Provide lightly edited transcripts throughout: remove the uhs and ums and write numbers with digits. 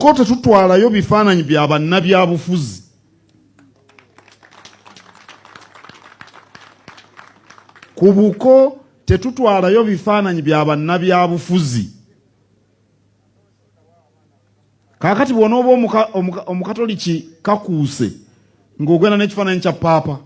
ko tetutwalayo bifaananyi bya bannabyabufuzi. Ku buko tetutwalayo bifaananyi bya bannabyabufuzi. Kaakati bw'onooba omukatoliki kakuuse ng'ogenda n'ekifaananyi kya paapa,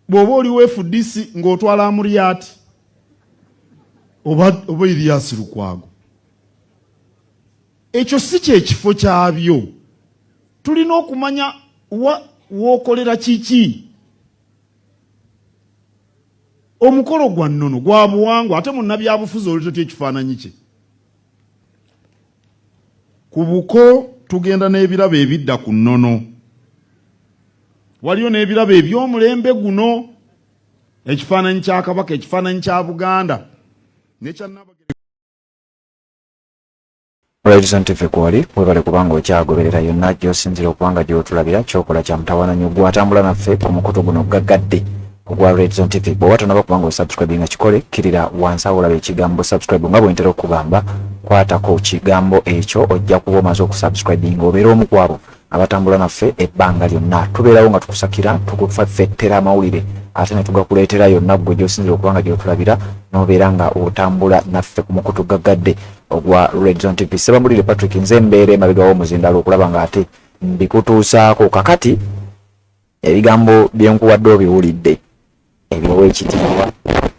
bw'oba oli FDC ng'otwala Amuriati oba Erias Lukwago, ekyo si kyekifo kyabyo. Tulina okumanya w'okolera kiki. Omukolo gwa nnono gwa buwangwa ate munnabyabufuzi oli totya ekifaananyi kye. Ku buko tugenda n'ebirabo ebidda ku nnono. Waliyo n'ebirabo eby'omulembe guno, ekifaananyi kya Kabaka, ekifaananyi kya Buganda n'ekya Nnabagere. Horizon TV kwali webale kubanga okyagoberera yonna gy'osinzira okubanga gy'otulabira kyokola kya mutawaana gwatambula naffe ku mukutu guno gaggadde ogwa Horizon TV. Bw'oba tonaba kubanga osubscribe nga kikole kirira wansi awo olaba ekigambo subscribe nga bw'entera okugamba kwatako kigambo ekyo ojja kuba omaze okusubscribe ng'obeera omu ku abo abatambula naffe ebbanga lyonna. Tubeerawo nga tukusakira tukufettera amawulire ate ne tugakuleetera yonna gwe gy'osinzira okubanga gy'otulabira n'obeera nga otambula naffe ku mukutu gaggadde ogwa Horizon TV. Sebamulire Patrick nze mbeere emabega w'omuzindalo okulaba nga ate mbikutuusaako. Kakati ebigambo bye nkuwadde obiwulidde ebiwa ekitiibwa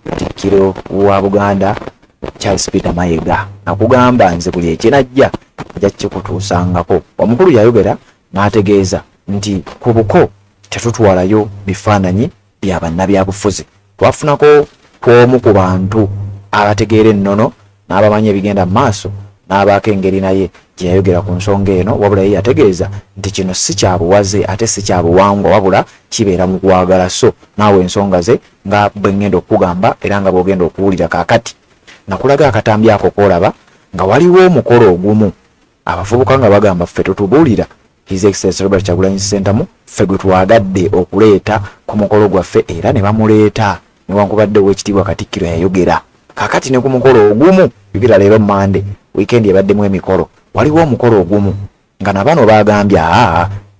Katikkiro wa Buganda Charles Peter Mayiga nakugamba nze buli ekinajja ajja kikutuusangako. Omukulu yayogera n'ategeeza nti ku buko tetutwalayo bifaananyi bya bannabyabufuzi. Twafunako kw'omu ku bantu abategeera ennono n'abamanyi ebigenda mu maaso n'abaako engeri naye gye yayogera ku nsonga eno, wabula ye yategeeza nti kino si kya buwaze ate si kya buwangwa wabula kibeera mu kwagala. So naawe ensonga ze nga bwe ngenda okugamba era nga bw'ogenda okuwulira kaakati nakulaga akatambi ako koolaba nga waliwo omukolo ogumu abavubuka nga bagamba ffe tutubuulira His Excellency Robert Kyagulanyi Ssentamu ffe gwe twagadde okuleeta ku mukolo gwaffe era ne bamuleeta newankubadde ow'ekitiibwa Katikkiro yayogera. Kaakati ne ku mukolo ogumu yogera leero Mande weekend ebaddemu emikolo, waliwo omukolo ogumu nga nabano bagambye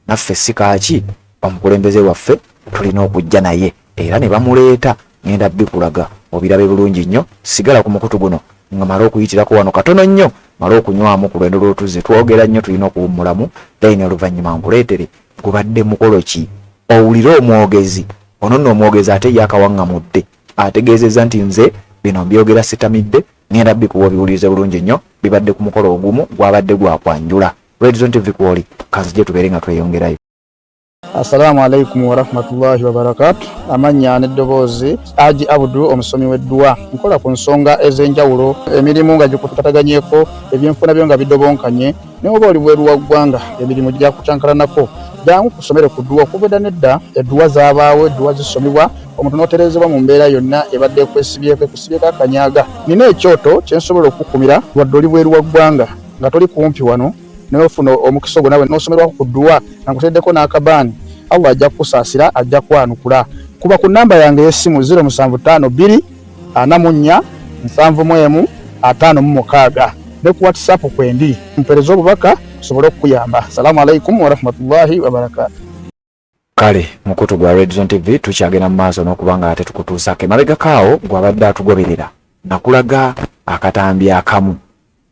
naffe si kaaki omukulembeze waffe tulina okujja naye era ne bamuleeta. Ngenda bikulaga obirabe bulungi nnyo. Sigala ku mukutu guno nga mala okuyitirako wano katono nnyo mala okunywamu ku lwendo lw'otuzze twogera nnyo tulina okuwummulamu then oluvannyuma nkuleetere gubadde mukolo ki owulire omwogezi ono nno omwogezi ate yakawaŋŋamudde ategeezezza nti nze bino mbyogera sitamidde. Ngenda bikuwa biwulirize bulungi nnyo bibadde ku mukolo ogumu gwabadde gwakwanjula. Horizon TV kwoli kanzije tubeere nga tweyongerayo. Assalamu alaikum wa rahmatullahi wa barakatuh. Amanya n'eddoboozi Haji Abdul omusomi w'edduwa. Nkola ku nsonga ez'enjawulo emirimu nga gikutukaganyeeko ebyenfuna byo nga bidobonkanye n'oba oli bweru wa ggwanga emirimu gya kucankalanako jangu kusomere ku dduwa okuvudda nedda edduwa zaabaawo edduwa zisomibwa omuntu n'oterezebwa mu mbeera yonna ebadde ekusibyeko akanyaaga. Nina ekyoto kye nsobola okukumira wadde oli bweru wa ggwanga nga toli kumpi wano n'ofuna omukisa ogwo nawe n'osomerwako ku dduwa nakuteddeko n'akabaani. Allah ajja kukusaasira ajja kwanukula. Kuba ku namba yange y'essimu 0752 44 71 56 ne ku WhatsApp kwendi mpereza obubaka sobole okuyamba. Assalamu alaikum wa rahmatullahi wa barakatuh. Kale mukutu gwa Horizon TV tukyagenda mu maaso n'okubanga ate tukutuusako emabega kaawo gwabadde atugoberera nakulaga akatambi akamu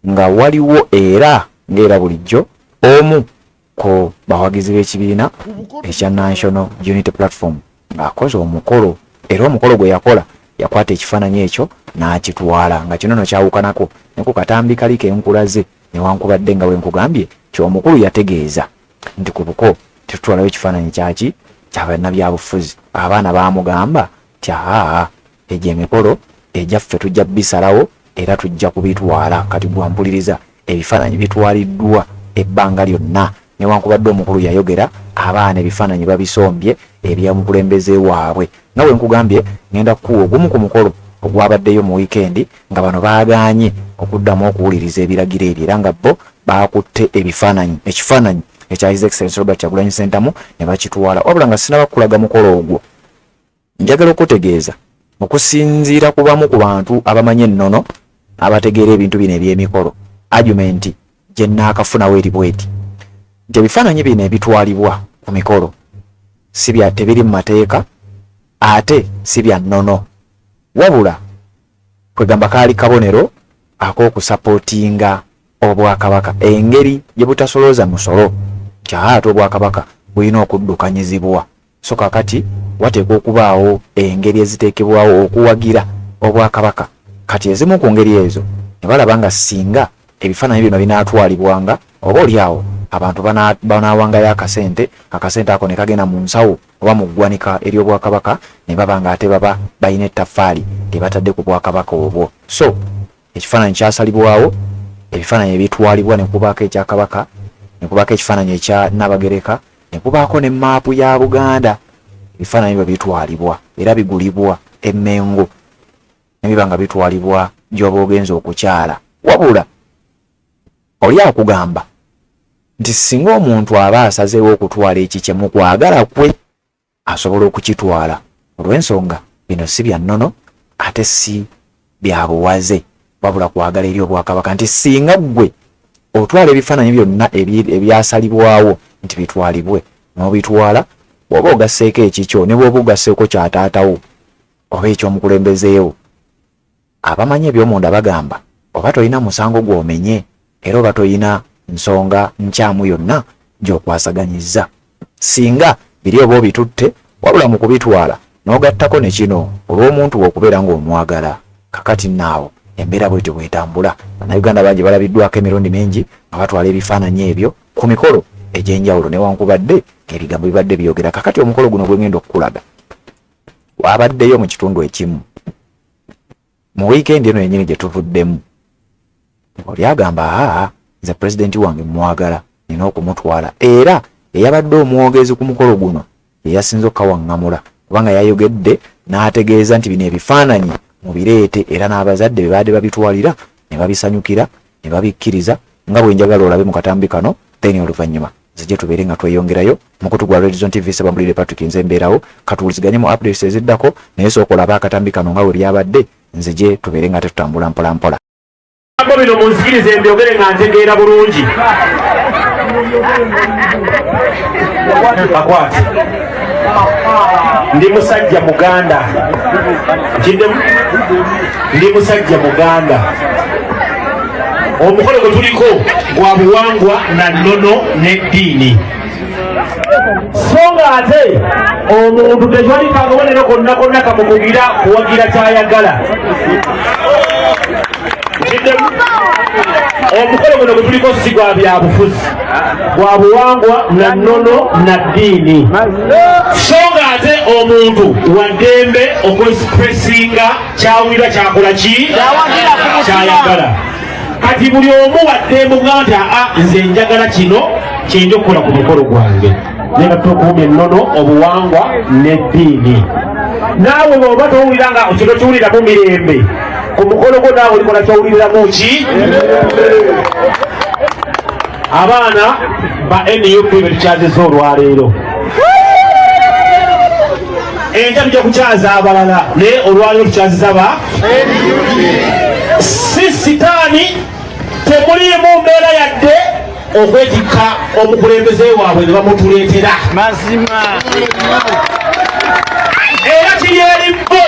nga waliwo era ng'era bulijjo omu ku bawagizi b'ekibiina ekya National Unity Platform ng'akoze omukolo era omukolo gwe yakola yakwata ekifaananyi ekyo n'akitwala nga kino no kyawukanako ne ku katambi kali kenkulaze newankubadde nga wenkugambye ky'omukulu yategeeza nti ku buko tetutwalayo ekifaananyi kyaki kya bannabyabufuzi. Abaana baamugamba ti egyo emikolo egyaffe tujja bisalawo era tujja kubitwala. Kati gwampuliriza ebifaananyi bitwaliddwa ebbanga lyonna newankubadde omukulu yayogera abaana ebifaananyi babisombye ebyamukulembeze waabwe. Nga bwe nkugambye ngenda kuwa ogumu ku mukolo ogwabaddeyo mu weekend nga bano baaganye okuddamu okuwuliriza ebiragiro ebyo era nga bo baakutte ekifaananyi ekya His Excellency Robert Kyagulanyi Ssentamu ne bakitwala. Wabula nga sinabakulaga mukolo ogwo njagala okutegeeza okusinziira ku bamu ku bantu abamanyi ennono abategeera ebintu bino eby'emikolo argument gye nnaakafunawo eri bweti nti ebifaananyi bino ebitwalibwa ku mikolo tebiri mu mateeka ate si bya nnono wabula kwegamba kaali kabonero ak'okusapootinga obwakabaka engeri gye butasolooza musolo nti ate obwakabaka bulina okuddukanyizibwa so kakati wateekwa okubaawo engeri eziteekebwawo okuwagira obwakabaka kati ezimu ku ngeri ezo ne balaba nga singa ebifaananyi bino binaatwalibwanga oba oliawo abantu banaawangayo akasente ako ne kagenda mu nsawo oba mu ggwanika ery'obwakabaka ne baba nga ate baba balina ettaffaali lye batadde ku bwakabaka obwo so ekifaananyi kyasalibwawo ebifaananyi ebitwalibwa ne kubaako ekyakabaka ne kubaako ekifaananyi ekya Nnabagereka ne kubaako ne maapu ya Buganda ebifaananyi byo bitwalibwa era bigulibwa emmengo ne biba nga bitwalibwa gy'oba ogenza okukyala wabula oli akugamba nti singa omuntu aba asazeewo okutwala ekikye mu kwagala kwe asobola okukitwala olw'ensonga bino si bya nnono ate si bya buwaze wabula kwagala eri obwakabaka nti singa ggwe otwala ebifaananyi byonna ebyasalibwawo nti bitwalibwe n'obitwala bw'oba ogasseeko ekikyo ne bw'oba ogasseeko kyataatawo oba eky'omukulembezeewo abamanyi eby'omunda bagamba oba tolina musango gw'omenye era oba tolina nsonga nkyamu yonna gy'okwasaganyizza singa biri oba obitutte wabula mu kubitwala n'ogattako ne kino olw'omuntu w'okubeera ng'omwagala kakati naawo embeera bwetyo bwetambula bannayuganda bangi balabiddwako emirundi mingi nga batwala ebifaananyi ebyo ku mikolo egy'enjawulo newankubadde ebigambo bibadde byogera kakati omukolo guno gwengenda okukulaga wabaddeyo mu kitundu ekimu mu wiikendi eno yennyini gye tuvuddemu oli agamba nze pulezidenti wange mwagala nina okumutwala era eyabadde omwogezi ku mukolo guno yeyasinza okukawaŋŋamula kubanga yayogedde n'ategeeza nti bino ebifaananyi mubireete era n'abazadde be baadde babitwalira ne babisanyukira ne babikkiriza nga bwe njagala olabe mu katambi kano then oluvannyuma zijje tubeere nga tweyongerayo mukutu gwa Red Zone TV Sebambulire Patrick nze mbeerawo katuwuliziganye mu updates eziddako naye sooka olaba akatambi kano nga bwe lyabadde nzije tubeere nga tetutambula mpola mpola bino munzikirize mbyogere nga ntegeera bulungi akwati ndi musajja muganda ndi musajja muganda omukolo gwe tuliko gwa buwangwa na nnono n'eddiini so nga ate omuntu tekyali kakabonero konna konna kamukugira kuwagira kyayagala omukolo guno gwe tuliko si gwa byabufuzi gwa buwangwa na nnono na ddiini so nga ate omuntu waddembe okuexpressinga kyawulira kyakola ki kyayagala kati buli omu waddembe okugamba nti nze njagala kino kyenja okukola ku mukolo gwange naye nga tukuumya ennono obuwangwa n'eddiini naawe bw'oba towulira nga kino kiwuliramu mirembe ku mukolo gwo naawe olikola kyowuliriramu ki abaana ba NUP betukyaziza olwaleero enkya tujja kukyaza abalala naye olwaleero tukyaziza ba si sitaani temuliimu mbeera yadde okwetikka omukulembeze waabwe ne bamutuleetera mazima era kiri eri bo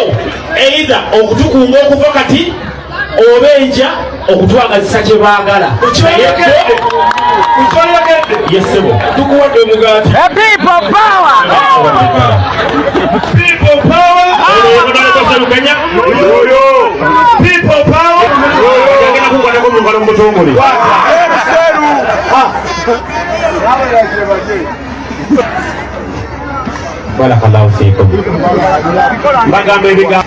eitha okutukunga okuva kati oba enja okutwagazisa kye baagala yesebo tukuwadde omugaati barakallahu fiikum mbagamba ebigambo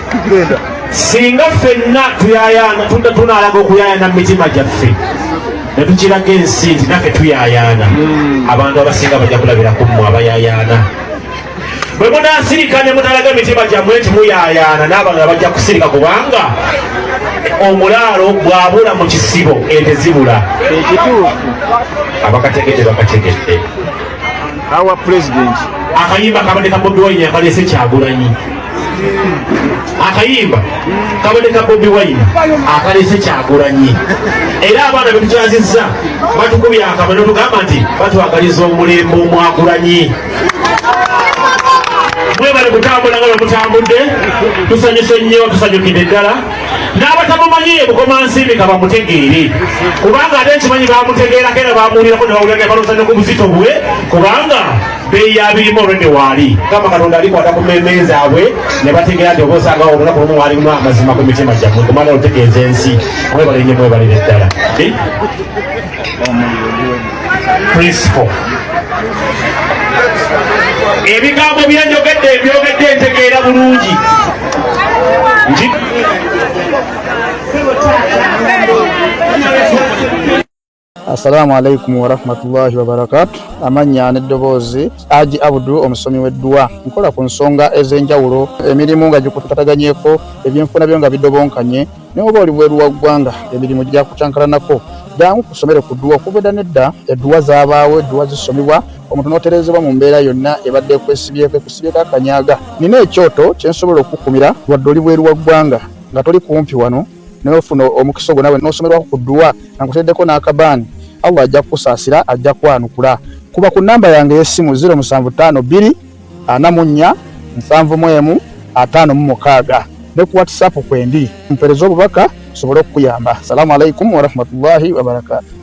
singa ffenna tuyayaana tunaalaga okuyayaana mu mitima gyaffe ne tukiraga ensi nti naffe tuyayaana abantu abasinga bajja kulabira ku mmwe abayayaana bwe munaasirika ne mutalaga emitima gyammwe nti muyayaana n'abalala bajja kusirika kubanga omulaalo bw'abula mu kisibo ente zibula abakategedde bakategedde our president akayimba kabadde kabodde wayini akaleese Kyagulanyi akayimba kaboneka Bobi Wine akalese Kyagulanyi era abaana betukyazizza batukubye akamano tugamba nti batwagaliza omulembe Omwagulanyi. Mwebale kutambula nga bamutambudde, tusanyuse nnyo, tusanyukidde ddala. N'abatamumanyi Bukomansimbi kabamutegeere kubanga ate nkimanyi bamutegeerako era bamuwulirako ne bawulira balooza ne ku buzito bwe kubanga beeyi yabirimu olwedde waali gamba Katonda alikwata ku mmemme zaabwe ne bategeera nti oba osanga olunaku lumu waalimu amazima ku mitima gyammwe kumala otegeeza ensi. Mwebale nnyo, mwebalire ddala. Principle ebigambo byenjogedde byogedde ntegeera bulungi. Assalamu alaikum warahmatullahi wabarakatuh. Amanya n'eddoboozi Haji Abudu omusomi w'eddwa. Nkola ku nsonga ez'enjawulo, emirimu nga gikutataganyeko, ebyenfuna byo nga bidobonkanye, ne oba oli bweru wa ggwanga emirimu gya kucankalanako. Jangu kusomere ku ddwa okuvudda nedda eddwa zaabaawo, eddwa zisomibwa omuntu n'oterezebwa mu mbeera yonna ebadde ekwesibyeko akanyaaga. Nina ekyoto kye nsobola okukumira wadde oli bweru wa ggwanga nga toli kumpi wano n'ofuna omukisa ogwo nawe n'osomerwako ku ddwa nga nkuteddeko n'akabaani. Allah ajja kukusaasira, ajja kwanukula. Kuba ku nnamba yange y'essimu 0752 44 71 56 ne ku WhatsApp kwendi mpereza obubaka sobole okukuyamba. Assalamu alaikum warahmatullahi wabarakatuh.